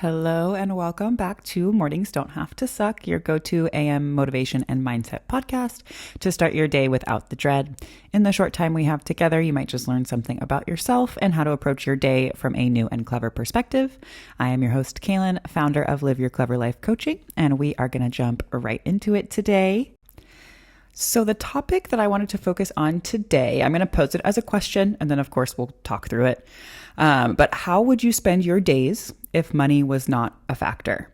Hello and welcome back to Mornings Don't Have to Suck, your go-to AM motivation and mindset podcast to start your day without the dread. In the short time we have together, you might just learn something about yourself and how to approach your day from a new and clever perspective. I am your host, Kaylin, founder of Live Your Clever Life Coaching, and we are going to jump right into it today. So the topic that I wanted to focus on today, I'm going to pose it as a question, and then of course we'll talk through it. But how would you spend your days if money was not a factor?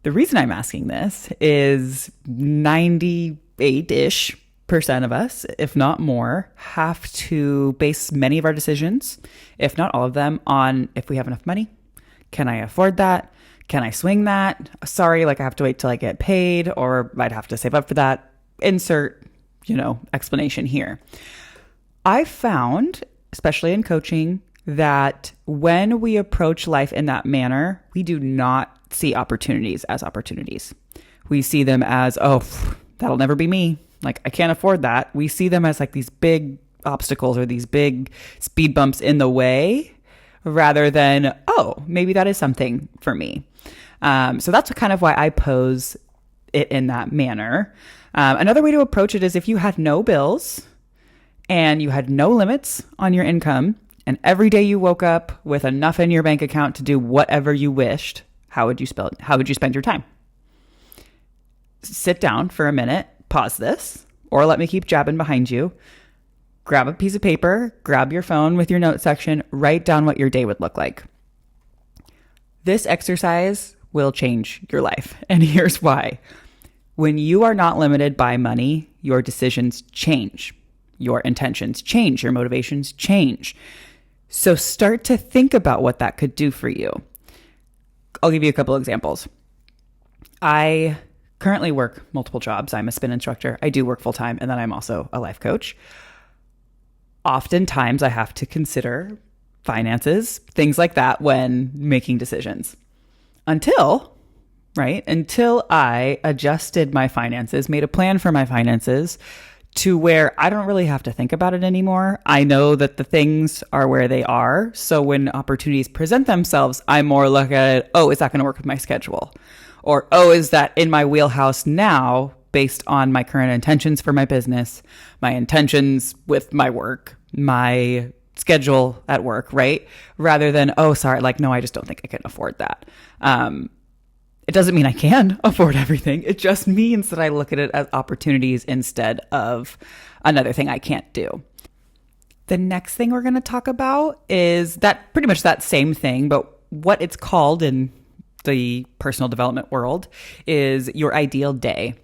The reason I'm asking this is 98-ish% of us, if not more, have to base many of our decisions, if not all of them, on if we have enough money. Can I afford that? Can I swing that? Sorry, I have to wait till I get paid, or I'd have to save up for that. Insert, explanation here. I found, especially in coaching, that when we approach life in that manner, we do not see opportunities as opportunities. We see them as, that'll never be me. I can't afford that. We see them as these big obstacles or these big speed bumps in the way rather than, maybe that is something for me. So that's kind of why I pose it in that manner. Another way to approach it is if you had no bills and you had no limits on your income, and every day you woke up with enough in your bank account to do whatever you wished, how would you spend your time? Sit down for a minute, pause this, or let me keep jabbing behind you. Grab a piece of paper, grab your phone with your note section, write down what your day would look like. This exercise will change your life, and here's why. When you are not limited by money, your decisions change. Your intentions change. Your motivations change. So start to think about what that could do for you. I'll give you a couple examples. I currently work multiple jobs. I'm a spin instructor. I do work full time, and then I'm also a life coach. Oftentimes, I have to consider finances, things like that when making decisions. Until I adjusted my finances, made a plan for my finances to where I don't really have to think about it anymore. I know that the things are where they are. So when opportunities present themselves, I more look at it, is that going to work with my schedule? Or, is that in my wheelhouse now based on my current intentions for my business, my intentions with my work, my schedule at work, right? Rather than, no, I just don't think I can afford that. It doesn't mean I can afford everything. It just means that I look at it as opportunities instead of another thing I can't do. The next thing we're going to talk about is that pretty much that same thing, but what it's called in the personal development world is your ideal day.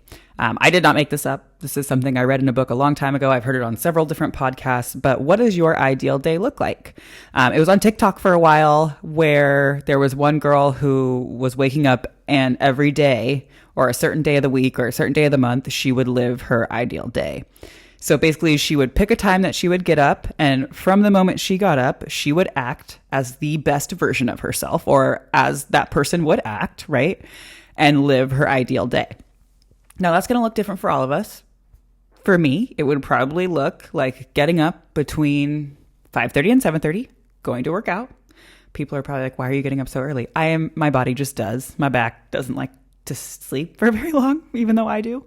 I did not make this up. This is something I read in a book a long time ago. I've heard it on several different podcasts, but what does your ideal day look like? It was on TikTok for a while where there was one girl who was waking up and every day or a certain day of the week or a certain day of the month, she would live her ideal day. So basically she would pick a time that she would get up, and from the moment she got up, she would act as the best version of herself, or as that person would act, right? And live her ideal day. Now, that's going to look different for all of us. For me, it would probably look like getting up between 5:30 and 7:30, going to work out. People are probably like, why are you getting up so early? My body just does. My back doesn't like to sleep for very long, even though I do.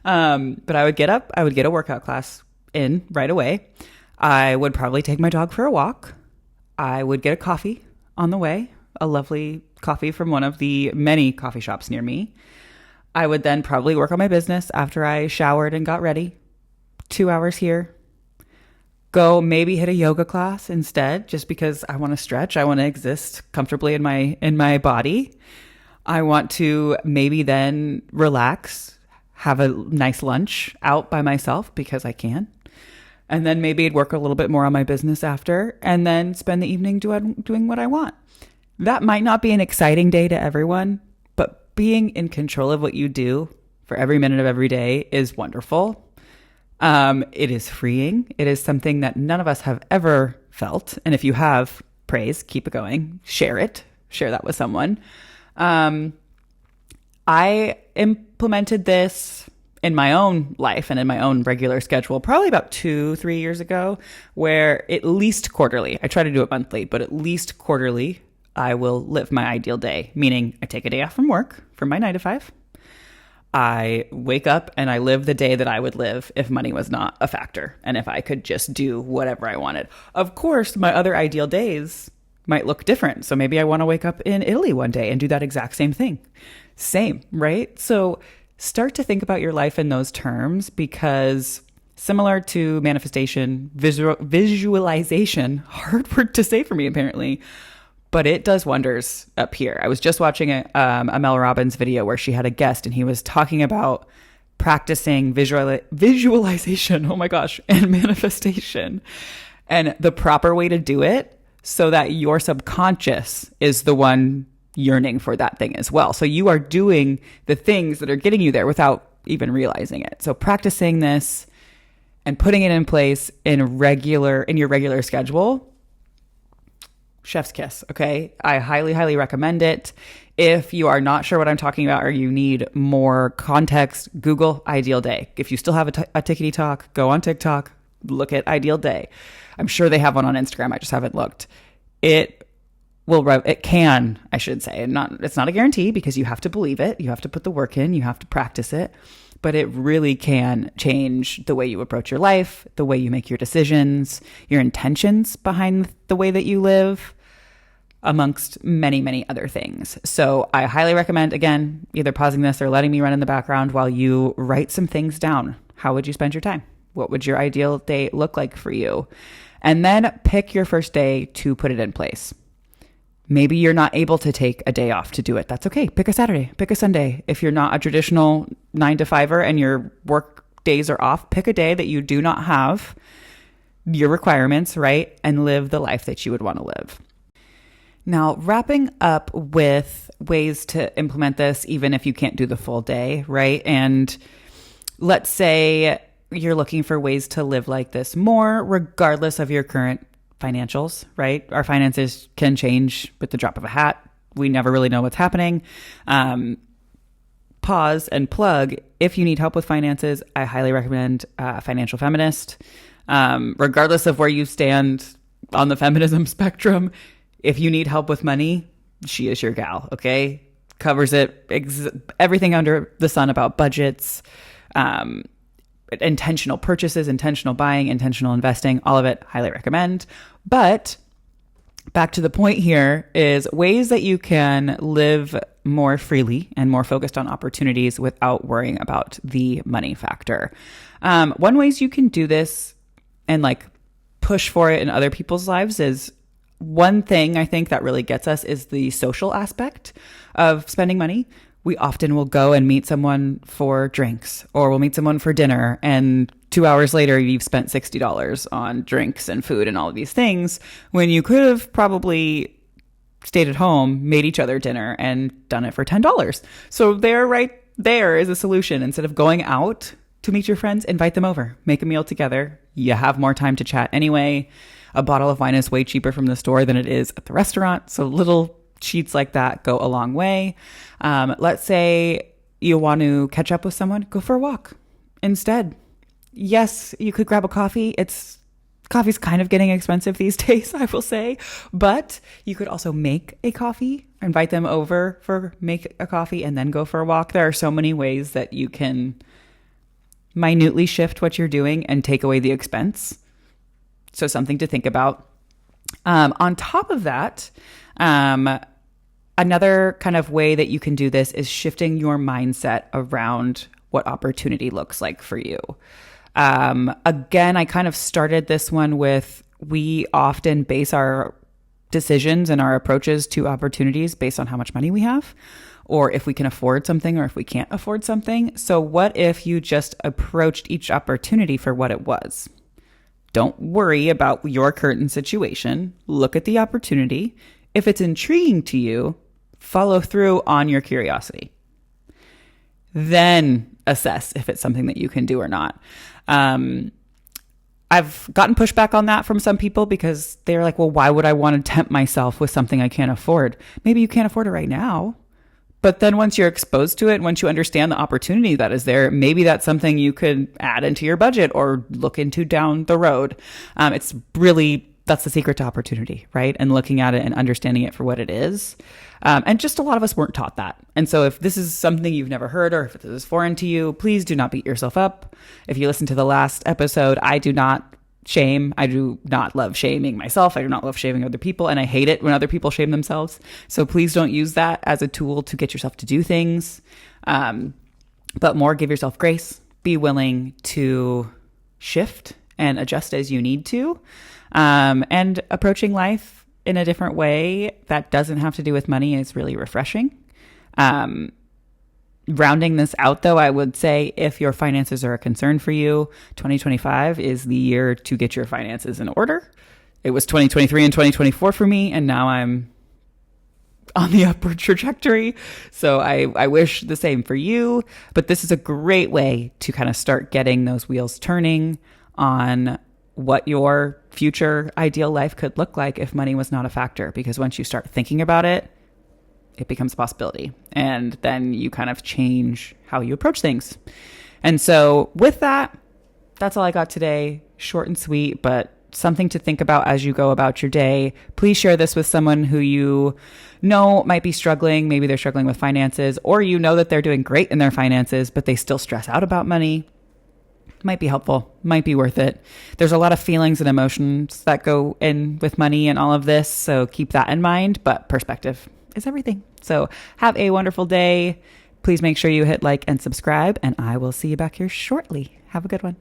But I would get up. I would get a workout class in right away. I would probably take my dog for a walk. I would get a coffee on the way, a lovely coffee from one of the many coffee shops near me. I would then probably work on my business after I showered and got ready. 2 hours here. Go maybe hit a yoga class instead, just because I want to stretch. I want to exist comfortably in my body. I want to maybe then relax, have a nice lunch out by myself because I can. And then maybe I'd work a little bit more on my business after, and then spend the evening doing what I want. That might not be an exciting day to everyone, but being in control of what you do for every minute of every day is wonderful. It is freeing. It is something that none of us have ever felt. And if you have, praise, keep it going, share it, share that with someone. I implemented this in my own life and in my own regular schedule probably about 2-3 years ago, where at least quarterly, I try to do it monthly, but at least quarterly, I will live my ideal day, meaning I take a day off from work from my 9 to 5. I wake up and I live the day that I would live if money was not a factor and if I could just do whatever I wanted. Of course, my other ideal days might look different. So maybe I want to wake up in Italy one day and do that exact same thing. Same, right? So start to think about your life in those terms, because similar to manifestation, visualization, hard word to say for me apparently, but it does wonders up here. I was just watching a Mel Robbins video where she had a guest and he was talking about practicing visualization, oh my gosh, and manifestation, and the proper way to do it so that your subconscious is the one yearning for that thing as well. So you are doing the things that are getting you there without even realizing it. So practicing this and putting it in place in your regular schedule, chef's kiss, okay? I highly, highly recommend it. If you are not sure what I'm talking about or you need more context, Google Ideal Day. If you still have a Tickety Talk, go on TikTok, look at Ideal Day. I'm sure they have one on Instagram. I just haven't looked. It can, I should say, and it's not a guarantee because you have to believe it. You have to put the work in, you have to practice it, but it really can change the way you approach your life, the way you make your decisions, your intentions behind the way that you live, amongst many, many other things. So I highly recommend, again, either pausing this or letting me run in the background while you write some things down. How would you spend your time? What would your ideal day look like for you? And then pick your first day to put it in place. Maybe you're not able to take a day off to do it. That's okay. Pick a Saturday, pick a Sunday. If you're not a traditional 9 to 5er and your work days are off, pick a day that you do not have your requirements, right? And live the life that you would want to live. Now, wrapping up with ways to implement this, even if you can't do the full day, right? And let's say you're looking for ways to live like this more, regardless of your current financials, right? Our finances can change with the drop of a hat. We never really know what's happening. Pause and plug. If you need help with finances, I highly recommend Financial Feminist. Regardless of where you stand on the feminism spectrum, if you need help with money, she is your gal, okay? Covers it, everything under the sun about budgets, intentional purchases, intentional buying, intentional investing, all of it, highly recommend. But back to the point here is ways that you can live more freely and more focused on opportunities without worrying about the money factor. One ways you can do this and like push for it in other people's lives is, one thing I think that really gets us is the social aspect of spending money. We often will go and meet someone for drinks, or we'll meet someone for dinner, and 2 hours later you've spent $60 on drinks and food and all of these things when you could have probably stayed at home, made each other dinner, and done it for $10. So right there is a solution. Instead of going out to meet your friends, invite them over, make a meal together. You have more time to chat anyway. A bottle of wine is way cheaper from the store than it is at the restaurant. So little cheats like that go a long way. Let's say you want to catch up with someone, go for a walk instead. Yes, you could grab a coffee. Coffee's kind of getting expensive these days, I will say, but you could also make a coffee, invite them over make a coffee and then go for a walk. There are so many ways that you can minutely shift what you're doing and take away the expense. So something to think about. On top of that, another kind of way that you can do this is shifting your mindset around what opportunity looks like for you. Again, I kind of started this one with, we often base our decisions and our approaches to opportunities based on how much money we have, or if we can afford something, or if we can't afford something. So what if you just approached each opportunity for what it was? Don't worry about your current situation. Look at the opportunity. If it's intriguing to you, follow through on your curiosity. Then assess if it's something that you can do or not. I've gotten pushback on that from some people because they're like, well, why would I want to tempt myself with something I can't afford? Maybe you can't afford it right now. But then once you're exposed to it, once you understand the opportunity that is there, maybe that's something you could add into your budget or look into down the road. It's really That's the secret to opportunity, right? And looking at it and understanding it for what it is. And just a lot of us weren't taught that. And so if this is something you've never heard or if this is foreign to you, please do not beat yourself up. If you listen to the last episode, I do not shame. I do not love shaming myself. I do not love shaming other people. And I hate it when other people shame themselves. So please don't use that as a tool to get yourself to do things. But more, give yourself grace. Be willing to shift and adjust as you need to. And approaching life in a different way that doesn't have to do with money is really refreshing. Rounding this out, though, I would say if your finances are a concern for you, 2025 is the year to get your finances in order. It was 2023 and 2024 for me, and now I'm on the upward trajectory. So I wish the same for you, but this is a great way to kind of start getting those wheels turning on what your future ideal life could look like if money was not a factor. Because once you start thinking about it, it becomes a possibility. And then you kind of change how you approach things. And so with that, that's all I got today. Short and sweet, but something to think about as you go about your day. Please share this with someone who you know might be struggling. Maybe they're struggling with finances, or you know that they're doing great in their finances, but they still stress out about money. Might be helpful, might be worth it. There's a lot of feelings and emotions that go in with money and all of this, so keep that in mind, but perspective is everything. So have a wonderful day. Please make sure you hit like and subscribe, and I will see you back here shortly. Have a good one.